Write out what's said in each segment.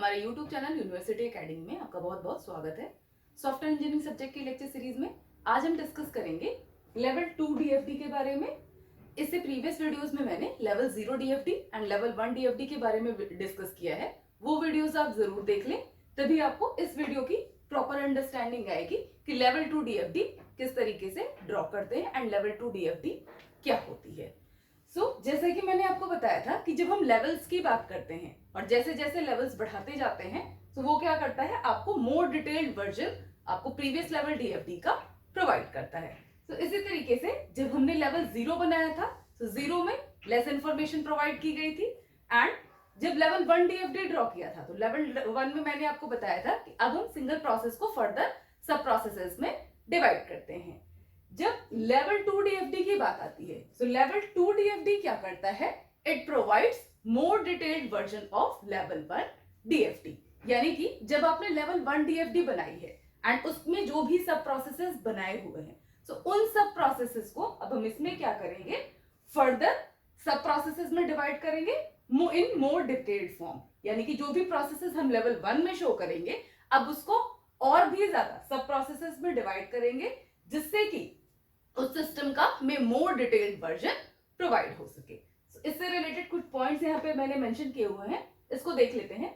हमारे YouTube channel university academy में आपका बहुत बहुत स्वागत है। सॉफ्टवेयर इंजीनियरिंग सब्जेक्ट की लेक्चर सीरीज में आज हम डिस्कस करेंगे लेवल 2 डीएफडी के बारे में। इससे प्रीवियस वीडियोस में मैंने level 0 DFD and level 1 DFD के बारे में डिस्कस किया है। वो वीडियोस आप जरूर देख लें, तभी आपको इस वीडियो की प्रॉपर अंडरस्टैंडिंग आएगी कि लेवल 2 डीएफडी किस तरीके से ड्रॉ करते हैं एंड लेवल 2 डीएफडी क्या होती है। जैसे कि मैंने आपको बताया था कि जब हम लेवल्स की बात करते हैं और जैसे जैसे लेवल्स बढ़ाते जाते हैं तो वो क्या करता है, आपको मोर डिटेल्ड वर्जन आपको प्रीवियस लेवल डीएफडी का प्रोवाइड करता है। इसी तरीके से जब हमने लेवल 0 बनाया था तो 0 में लेस इंफॉर्मेशन प्रोवाइड की गई थी एंड जब लेवल 1 डीएफडी ड्रॉ किया था तो लेवल 1 में मैंने आपको बताया था कि अब हम सिंगल प्रोसेस को फर्दर सब प्रोसेसेस में डिवाइड करते हैं। जब लेवल 2 डीएफडी की बात आती है तो लेवल 2 डीएफडी क्या करता है, it provides more detailed version of level 1 DFD. यानी कि जब आपने लेवल 1 डीएफडी बनाई है एंड उसमें जो भी सब प्रोसेसेस बनाए हुए हैं तो उन सब प्रोसेसेस को अब हम इसमें क्या करेंगे, फर्दर सब प्रोसेसेस में डिवाइड करेंगे इन मोर डिटेल्ड फॉर्म। यानी कि जो भी प्रोसेसेस हम लेवल 1 में शो करेंगे अब उसको और भी ज्यादा सब प्रोसेसेस में डिवाइड करेंगे जिससे कि उस सिस्टम का में मोर डिटेल्ड वर्जन प्रोवाइड हो सके। इससे रिलेटेड कुछ पॉइंट्स यहाँ पे मैंने मेंशन किए हुए हैं, इसको देख लेते हैं।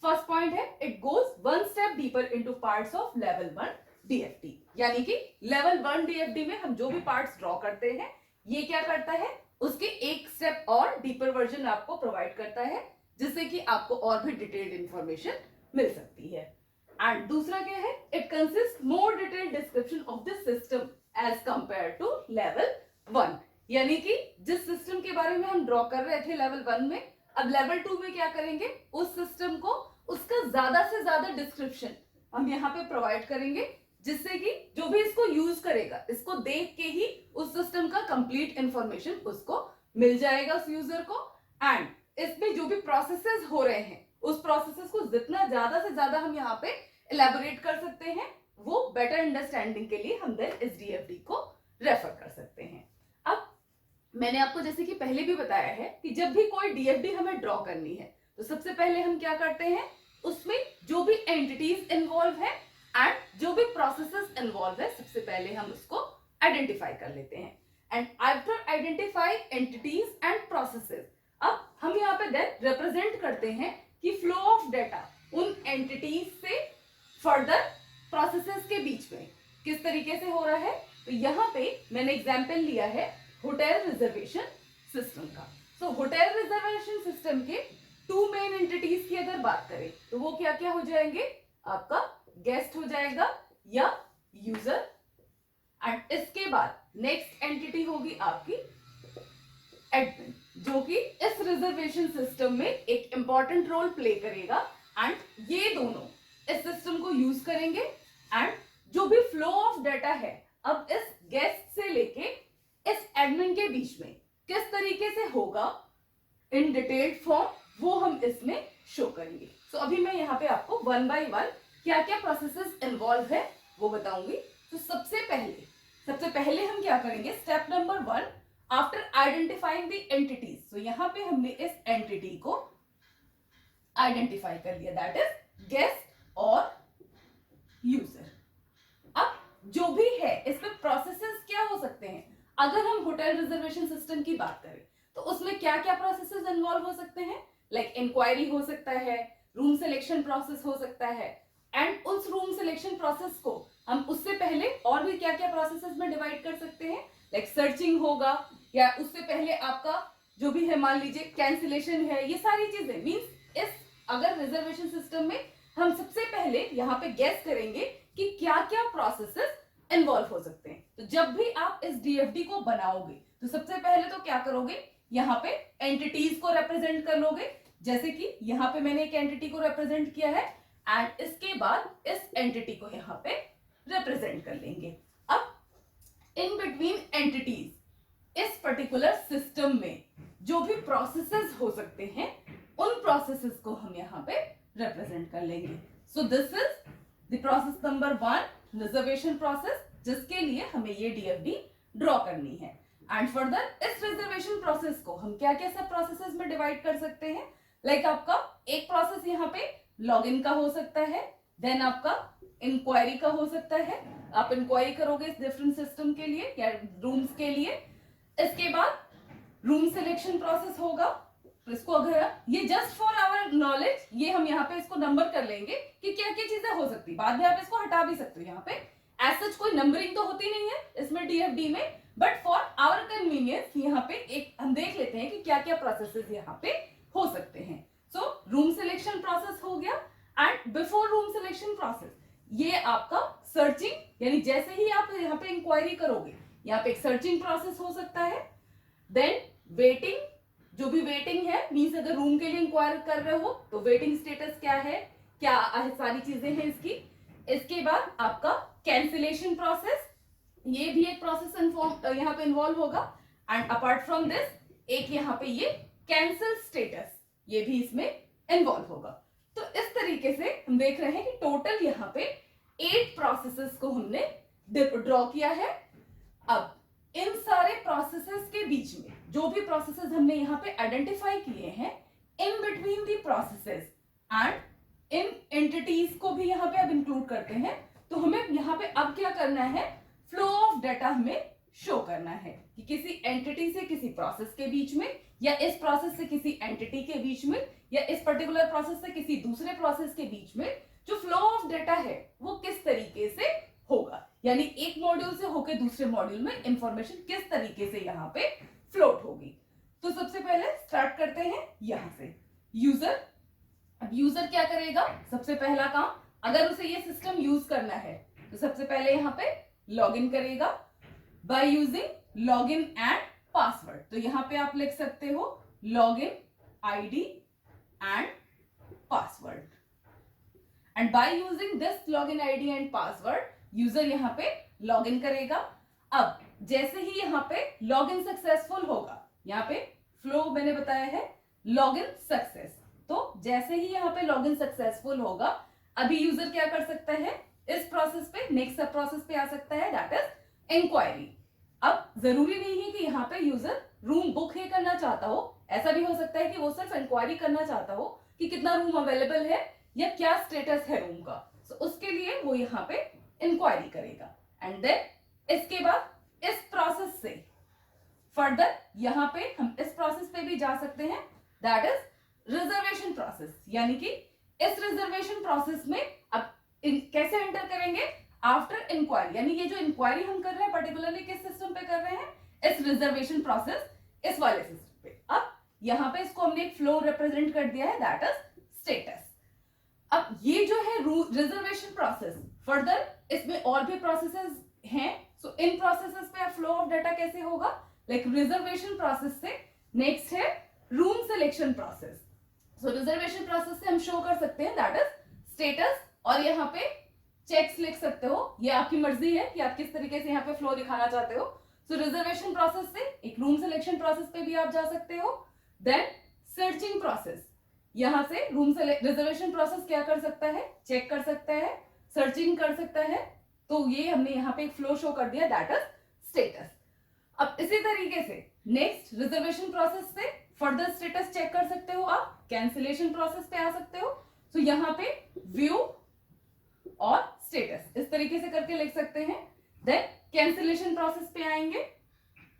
फर्स्ट पॉइंट है, it goes one step deeper into parts of level 1 DFD. यानी कि लेवल 1 डीएफडी में हम जो भी पार्ट्स ड्रॉ करते हैं ये क्या करता है, उसके एक स्टेप और डीपर वर्जन आपको प्रोवाइड करता है जिससे कि आपको और भी डिटेल्ड इंफॉर्मेशन मिल सकती है। एंड दूसरा क्या है, it consist more detailed description of the system as compare to level 1। यानी कि जिस सिस्टम के बारे में हम ड्रॉ कर रहे थे लेवल 1 में, अब लेवल 2 में क्या करेंगे, उस सिस्टम को उसका ज्यादा से ज्यादा डिस्क्रिप्शन हम यहाँ पे प्रोवाइड करेंगे जिससे कि जो भी इसको यूज करेगा इसको देख के ही उस सिस्टम का कंप्लीट इंफॉर्मेशन उसको मिल जाएगा उस यूजर को। एंड इसमें जो भी प्रोसेसेस हो रहे हैं उस प्रोसेसेस को जितना ज्यादा से ज्यादा हम यहाँ पे एलैबोरेट कर सकते हैं वो बेटर अंडरस्टैंडिंग के लिए हम देन इस डीएफडी को रेफर कर सकते हैं। अब मैंने आपको जैसे कि पहले भी बताया है कि जब भी कोई डीएफडी हमें ड्रॉ करनी है तो सबसे पहले हम क्या करते हैं, उसमें जो भी एंटिटीज इन्वॉल्व है एंड जो भी प्रोसेसेस इन्वॉल्व है सबसे पहले हम उसको आइडेंटिफाई कर लेते हैं। And after identify entities and processes, अब हम यहाँ पे देन रिप्रेजेंट करते हैं कि फ्लो ऑफ डेटा उन एंटिटीज से फर्दर प्रोसेसेस के बीच में किस तरीके से हो रहा है। तो यहाँ पे मैंने एग्जांपल लिया है होटल रिजर्वेशन सिस्टम का। होटल रिजर्वेशन सिस्टम के 2 मेन एंटिटीज की अगर बात करें तो वो क्या क्या हो जाएंगे, आपका गेस्ट हो जाएगा या यूजर एंड इसके बाद नेक्स्ट एंटिटी होगी आपकी एडमिन, जो कि इस रिजर्वेशन सिस्टम में एक इंपॉर्टेंट रोल प्ले करेगा एंड ये दोनों इस सिस्टम को यूज करेंगे एंड जो भी फ्लो ऑफ डेटा है अब इस गेस्ट से लेके इस एडमिन के बीच में किस तरीके से होगा इन डिटेल्ड फॉर्म वो हम इसमें शो करेंगे। अभी मैं यहाँ पे आपको 1 बाय 1 क्या क्या प्रोसेसेस इन्वॉल्व है वो बताऊंगी। तो सबसे पहले हम क्या करेंगे, step number 1, after identifying the entities. यहाँ पे हमने इस एंटिटी को आइडेंटिफाई कर लिया, दैट इज गेस्ट और यूजर। अब जो भी है इसमें प्रोसेसेस क्या हो सकते हैं, अगर हम होटल रिजर्वेशन सिस्टम की बात करें तो उसमें क्या क्या प्रोसेसेस इन्वॉल्व हो सकते हैं, लाइक इंक्वायरी हो सकता है, रूम सिलेक्शन प्रोसेस हो सकता है एंड उस रूम सिलेक्शन प्रोसेस को हम उससे पहले और भी क्या क्या प्रोसेसेस में डिवाइड कर सकते हैं, लाइक सर्चिंग होगा या उससे पहले आपका जो भी है मान लीजिए कैंसिलेशन है, ये सारी चीजें मींस इस अगर रिजर्वेशन सिस्टम में हम सबसे पहले यहाँ पे गेस करेंगे कि क्या क्या प्रोसेसेस इन्वॉल्व हो सकते हैं। तो जब भी आप इस डीएफडी को बनाओगे तो सबसे पहले तो क्या करोगे, यहाँ पे एंटिटीज को रिप्रेजेंट कर लोगे, जैसे कि यहाँ पे मैंने एक एंटिटी को रिप्रेजेंट किया है एंड इसके बाद इस एंटिटी को यहाँ पे रिप्रेजेंट कर लेंगे। अब इन बिटवीन एंटिटीज इस पर्टिकुलर सिस्टम में जो भी प्रोसेसेस हो सकते हैं उन प्रोसेसेस को हम यहाँ पे रिप्रेजेंट कर लेंगे। So this is the process number 1, reservation process, जिसके लिए हमें ये डीएफडी ड्रॉ करनी है। एंड फर्दर इस रिजर्वेशन प्रोसेस को हम क्या क्या सब प्रोसेसेस में डिवाइड कर सकते हैं, लाइक आपका एक प्रोसेस यहाँ पे लॉगिन का हो सकता है, देन आपका इंक्वायरी का हो सकता है, आप इंक्वायरी करोगे इस डिफरेंट सिस्टम के लिए या रूम्स के लिए। इसके बाद रूम सिलेक्शन प्रोसेस होगा। तो इसको अगर ये जस्ट फॉर आवर नॉलेज, ये हम यहाँ पे इसको नंबर कर लेंगे कि क्या क्या चीजें हो सकती है, बाद में आप इसको हटा भी सकते हो। यहाँ पे एज सच कोई नंबरिंग तो होती नहीं है इसमें डीएफडी में, बट फॉर आवर कन्वीनियंस यहाँ पे एक हम देख लेते हैं कि क्या क्या प्रोसेसेस यहाँ पे हो सकते हैं। सो रूम सिलेक्शन प्रोसेस हो गया। And before room selection process ये आपका सर्चिंग, यानी जैसे ही आप यहाँ पे इंक्वायरी करोगे यहाँ पे एक सर्चिंग प्रोसेस हो सकता है। देन वेटिंग, जो भी वेटिंग है मींस अगर रूम के लिए इंक्वायर कर रहे हो तो वेटिंग स्टेटस क्या है, क्या सारी चीजें हैं इसकी। इसके बाद आपका कैंसिलेशन प्रोसेस, ये भी एक प्रोसेस यहाँ पे इन्वॉल्व होगा। एंड अपार्ट फ्रॉम दिस एक यहाँ पे ये कैंसिल स्टेटस, ये भी इसमें इन्वॉल्व होगा। तो इस तरीके से हम देख रहे हैं कि टोटल यहाँ पे 8 प्रोसेसेस को हमने ड्रॉ किया है। अब इन सारे प्रोसेसेस के बीच में जो भी प्रोसेसेस हमने यहाँ पे आइडेंटिफाई किए हैं, in between the processes and in entities को भी यहाँ पे अब इंक्लूड करते हैं। तो हमें यहाँ पे अब क्या करना है, फ्लो ऑफ डाटा हमें शो करना है कि किसी एंटिटी से किसी प्रोसेस के बीच में, या इस प्रोसेस से किसी एंटिटी के बीच में, या इस पर्टिकुलर प्रोसेस से किसी दूसरे प्रोसेस के बीच में जो फ्लो ऑफ डाटा है वो किस तरीके से होगा, यानी एक मॉड्यूल से होकर दूसरे मॉड्यूल में इंफॉर्मेशन किस तरीके से यहाँ पे फ्लोट होगी। तो सबसे पहले स्टार्ट करते हैं यहां से यूजर। अब यूजर क्या करेगा, सबसे पहला काम, अगर उसे ये सिस्टम यूज करना है तो सबसे पहले यहाँ पे लॉगिन करेगा by using login and password. तो यहाँ पे आप लिख सकते हो login ID and password. And by using this login ID and password user यहाँ पे लॉगिन करेगा। अब जैसे ही यहाँ पे लॉगिन सक्सेसफुल होगा, यहाँ पे फ्लो मैंने बताया है लॉगिन सक्सेस, तो जैसे ही यहाँ पे लॉगिन सक्सेसफुल होगा अभी यूजर क्या कर सकता है, इस प्रोसेस पे नेक्स्ट सब प्रोसेस पे आ सकता है, दैट इज इंक्वायरी। अब जरूरी नहीं है कि यहाँ पे यूजर रूम बुक ही करना चाहता हो, ऐसा भी हो सकता है कि वो सिर्फ इंक्वायरी करना चाहता हो कि कितना रूम अवेलेबल है या क्या स्टेटस है रूम का। तो उसके लिए वो यहाँ पे इंक्वायरी करेगा। एंड देन इसके बाद इस प्रोसेस से फर्दर यहाँ पे हम इस प्रोसेस पे भी जा सकते हैं, दैट इज रिजर्वेशन प्रोसेस। यानी कि इस रिजर्वेशन प्रोसेस में अब कैसे एंटर करेंगे, आफ्टर इंक्वायरी, यानी ये जो इंक्वायरी हम कर रहे हैं पर्टिकुलरली किस सिस्टम पे कर रहे हैं, इस रिजर्वेशन प्रोसेस, इस वाले सिस्टम पे। अब यहाँ पे इसको हमने एक फ्लो रिप्रेजेंट कर दिया है, दैट इज स्टेटस। अब ये जो है रिजर्वेशन प्रोसेस, फर्दर इसमें और भी प्रोसेसेस हैं। सो इन प्रोसेसेस पे फ्लो ऑफ डाटा कैसे होगा, लाइक रिजर्वेशन प्रोसेस से नेक्स्ट है रूम सिलेक्शन प्रोसेस। सो रिजर्वेशन प्रोसेस से हम शो कर सकते हैं दैट इज स्टेटस, और यहाँ पे चेक्स लिख सकते हो, ये आपकी मर्जी है कि आप किस तरीके से यहाँ पे फ्लो दिखाना चाहते हो। सो रिजर्वेशन प्रोसेस से एक रूम सिलेक्शन प्रोसेस पे भी आप जा सकते हो। देन सर्चिंग प्रोसेस, यहां से रूम रिजर्वेशन प्रोसेस क्या कर सकता है, चेक कर सकता है, सर्चिंग कर सकता है। तो ये हमने यहाँ पे एक फ्लो शो कर दिया, दैट इज स्टेटस। अब इसी तरीके से नेक्स्ट रिजर्वेशन प्रोसेस से फर्दर स्टेटस चेक कर सकते हो, आप कैंसिलेशन प्रोसेस पे आ सकते हो। तो यहाँ पे व्यू और स्टेटस इस तरीके से करके लिख सकते हैं। देन कैंसिलेशन प्रोसेस पे आएंगे।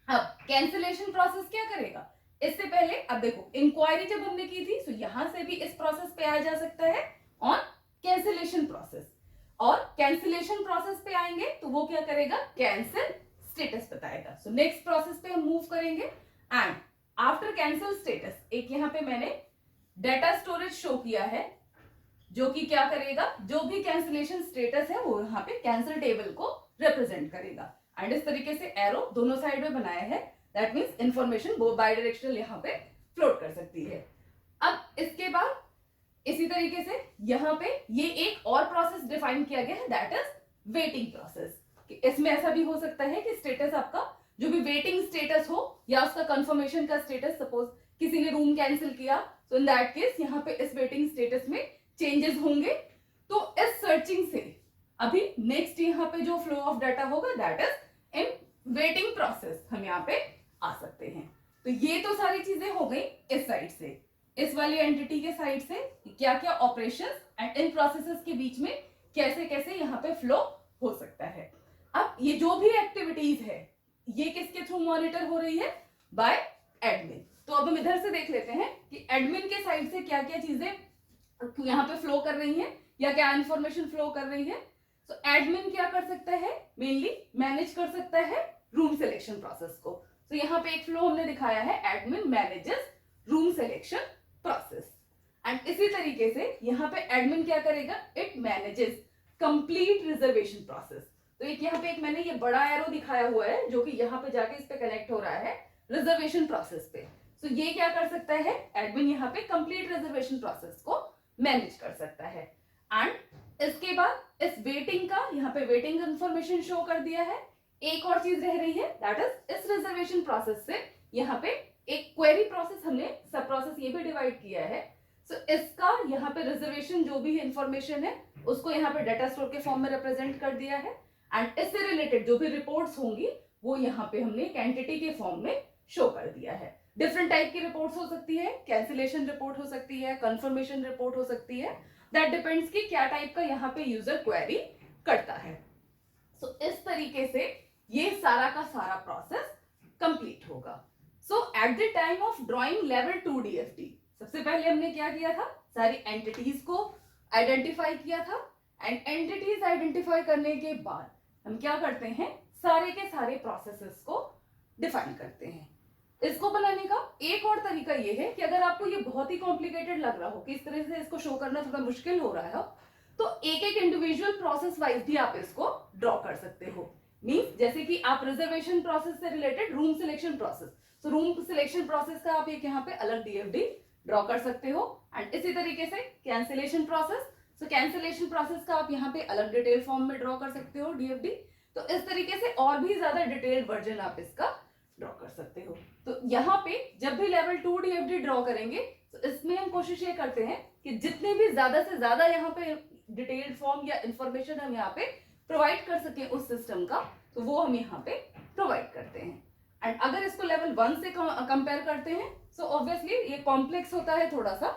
अब कैंसिलेशन प्रोसेस क्या करेगा, इससे पहले अब देखो इंक्वायरी जब हमने की थी, तो यहां से भी इस प्रोसेस पे आ जा सकता है ऑन कैंसिलेशन प्रोसेस, और कैंसिलेशन प्रोसेस पे आएंगे तो वो क्या करेगा, कैंसिल स्टेटस बताएगा। सो नेक्स्ट प्रोसेस पे हम मूव करेंगे। एंड आफ्टर कैंसिल स्टेटस एक यहाँ पे मैंने डाटा स्टोरेज शो किया है, जो कि क्या करेगा, जो भी कैंसिलेशन स्टेटस है वो यहाँ पे कैंसिल टेबल को रिप्रेजेंट करेगा। एंड इस तरीके से एरो दोनों साइड में बनाया है, दैट मीन्स इंफॉर्मेशन वो बाय डायरेक्शनल यहाँ पे फ्लोट कर सकती है। अब इसके बाद इसी तरीके से यहाँ पे ये एक और प्रोसेस डिफाइन किया गया है, दैट इज वेटिंग प्रोसेस। इसमें ऐसा भी हो सकता है कि स्टेटस आपका जो भी वेटिंग स्टेटस हो या उसका कंफर्मेशन का स्टेटस, सपोज किसी ने रूम कैंसिल किया, तो इन दैट केस यहाँ पे इस वेटिंग स्टेटस में चेंजेस होंगे। तो इस सर्चिंग से अभी नेक्स्ट यहाँ पे जो फ्लो ऑफ डाटा होगा, that is in waiting process हम यहाँ पे आ सकते हैं। तो ये तो सारी चीजें हो गई इस साइड से। इस वाली एंटिटी के साइड से क्या क्या ऑपरेशंस एंड इन प्रोसेसेस के बीच में कैसे कैसे यहाँ पे फ्लो हो सकता है। अब ये जो भी एक्टिविटीज है ये किसके थ्रू मॉनिटर हो रही है? By admin. तो अब हम इधर से देख लेते हैं कि एडमिन के साइड से क्या क्या चीजें यहाँ पे फ्लो कर रही हैं या क्या इंफॉर्मेशन फ्लो कर रही है। तो एडमिन क्या कर सकता है? मेनली मैनेज कर सकता है रूम सिलेक्शन प्रोसेस को। तो यहाँ पे एक फ्लो हमने दिखाया है, admin manages room selection process. And इसी तरीके से यहाँ पे एडमिन क्या करेगा? It manages complete reservation process. तो एक यहाँ पे एक मैंने ये बड़ा एरो दिखाया हुआ है जो कि यहाँ पे जाके इस पे कनेक्ट हो रहा है रिजर्वेशन प्रोसेस पे। तो ये क्या कर सकता है? एडमिन यहाँ पे कंप्लीट रिजर्वेशन प्रोसेस को मैनेज कर सकता है। एंड इसके बाद इस वेटिंग का यहाँ पे वेटिंग इंफॉर्मेशन शो कर दिया है। एक और चीज रह रही है, दैट इज इस रिजर्वेशन प्रोसेस से यहाँ पे एक क्वेरी प्रोसेस हमने सब प्रोसेस ये भी डिवाइड किया है। सो इसका यहाँ पे रिजर्वेशन जो भी इंफॉर्मेशन है उसको यहाँ पे डाटा स्टोर के फॉर्म में रिप्रेजेंट कर दिया है। एंड इससे रिलेटेड जो भी रिपोर्ट्स होंगी वो यहाँ पे हमने एक एंटिटी के फॉर्म में शो कर दिया है। डिफरेंट टाइप की रिपोर्ट्स हो सकती है, कैंसिलेशन रिपोर्ट हो सकती है, कंफर्मेशन रिपोर्ट हो सकती है, दैट डिपेंड्स कि क्या टाइप का यहाँ पे यूजर क्वेरी करता है। सो इस तरीके से ये सारा का सारा प्रोसेस कंप्लीट होगा। So at the time of drawing level 2 DFD सबसे पहले हमने क्या किया था? सारी एंटिटीज को आइडेंटिफाई किया था। एंड एंटिटीज आइडेंटिफाई करने के बाद हम क्या करते हैं? सारे के सारे प्रोसेसेस को डिफाइन करते हैं। इसको बनाने का एक और तरीका ये है कि अगर आपको ये बहुत ही कॉम्प्लिकेटेड लग रहा हो कि इस तरह से इसको शो करना थोड़ा मुश्किल हो रहा है तो एक एक इंडिविजुअल प्रोसेस वाइज भी आप इसको ड्रॉ कर सकते हो। मींस जैसे कि आप रिजर्वेशन प्रोसेस से रिलेटेड रूम सिलेक्शन प्रोसेस, तो रूम सिलेक्शन प्रोसेस का आप एक यहाँ पे अलग DFD ड्रॉ कर सकते हो। एंड इसी तरीके से कैंसिलेशन प्रोसेस, तो कैंसिलेशन प्रोसेस का आप यहाँ पे अलग डिटेल फॉर्म में ड्रॉ कर सकते हो DFD। तो इस तरीके से और भी ज्यादा डिटेल्ड वर्जन आप इसका ड्रॉ कर सकते हो। तो यहाँ पे जब भी लेवल 2 DFD ड्रॉ करेंगे तो इसमें हम कोशिश ये करते हैं कि जितने भी ज्यादा से ज्यादा यहाँ पे डिटेल्ड फॉर्म या इंफॉर्मेशन हम यहाँ पे प्रोवाइड कर सके उस सिस्टम का, तो वो हम यहाँ पे प्रोवाइड करते हैं। एंड अगर इसको लेवल 1 से कंपेयर करते हैं सो ऑब्वियसली ये कॉम्प्लेक्स होता है थोड़ा सा,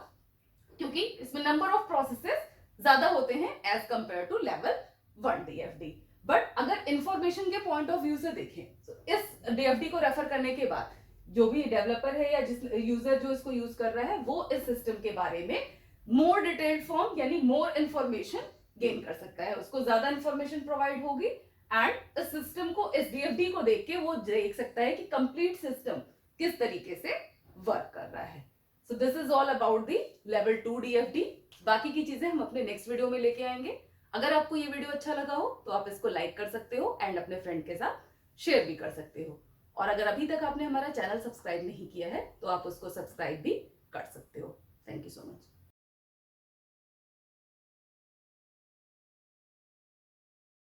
क्योंकि इसमें नंबर ऑफ प्रोसेसेस ज्यादा होते हैं as compare to level 1 DFD। But अगर इंफॉर्मेशन के पॉइंट ऑफ व्यू से देखें तो इस DFD को रेफर करने के बाद जो भी डेवलपर है या जिस यूजर जो इसको यूज कर रहा है वो इस सिस्टम के बारे में मोर डिटेल्ड फॉर्म यानी मोर इंफॉर्मेशन गेन कर सकता है, उसको ज्यादा इंफॉर्मेशन प्रोवाइड होगी। एंड इस सिस्टम को, इस DFD को देख के वो देख सकता है कि कंप्लीट सिस्टम किस तरीके से वर्क कर रहा है। So this is all about the level 2 DFD। बाकी की चीजें हम अपने नेक्स्ट वीडियो में लेके आएंगे। अगर आपको ये वीडियो अच्छा लगा हो तो आप इसको लाइक कर सकते हो एंड अपने फ्रेंड के साथ शेयर भी कर सकते हो। और अगर अभी तक आपने हमारा चैनल सब्सक्राइब नहीं किया है तो आप उसको सब्सक्राइब भी कर सकते हो।